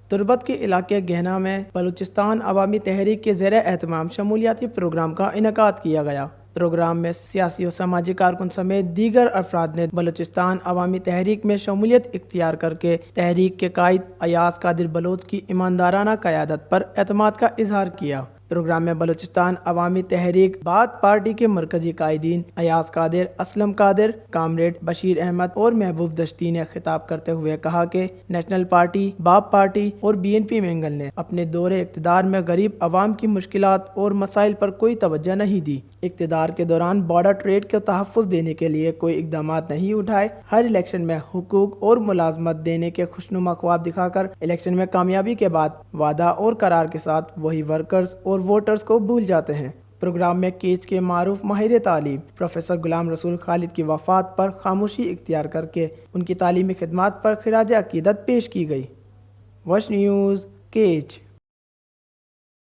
تربت کے علاقے گہنا میں بلوچستان عوامی تحریک کے زیر اہتمام شمولیاتی پروگرام کا انعقاد کیا گیا۔ پروگرام میں سیاسی و سماجی کارکن سمیت دیگر افراد نے بلوچستان عوامی تحریک میں شمولیت اختیار کر کے تحریک کے قائد ایاز قادر بلوچ کی ایماندارانہ قیادت پر اعتماد کا اظہار کیا۔ پروگرام میں بلوچستان عوامی تحریک بات پارٹی کے مرکزی قائدین ایاز قادر، اسلم قادر، کامریڈ بشیر احمد اور محبوب دشتی نے خطاب کرتے ہوئے کہا کہ نیشنل پارٹی، باب پارٹی اور BNP مینگل نے اپنے دور اقتدار میں غریب عوام کی مشکلات اور مسائل پر کوئی توجہ نہیں دی۔ اقتدار کے دوران بارڈر ٹریڈ کو تحفظ دینے کے لیے کوئی اقدامات نہیں اٹھائے۔ ہر الیکشن میں حقوق اور ملازمت دینے کے خوشنما خواب دکھا کر الیکشن میں کامیابی کے بعد وعدہ اور قرار کے ساتھ وہی ورکرز اور ووٹرز کو بھول جاتے ہیں۔ پروگرام میں کیچ کے معروف ماہر تعلیم پروفیسر غلام رسول خالد کی وفات پر خاموشی اختیار کر کے ان کی تعلیمی خدمات پر خراج عقیدت پیش کی گئی۔ وش نیوز، کیچ۔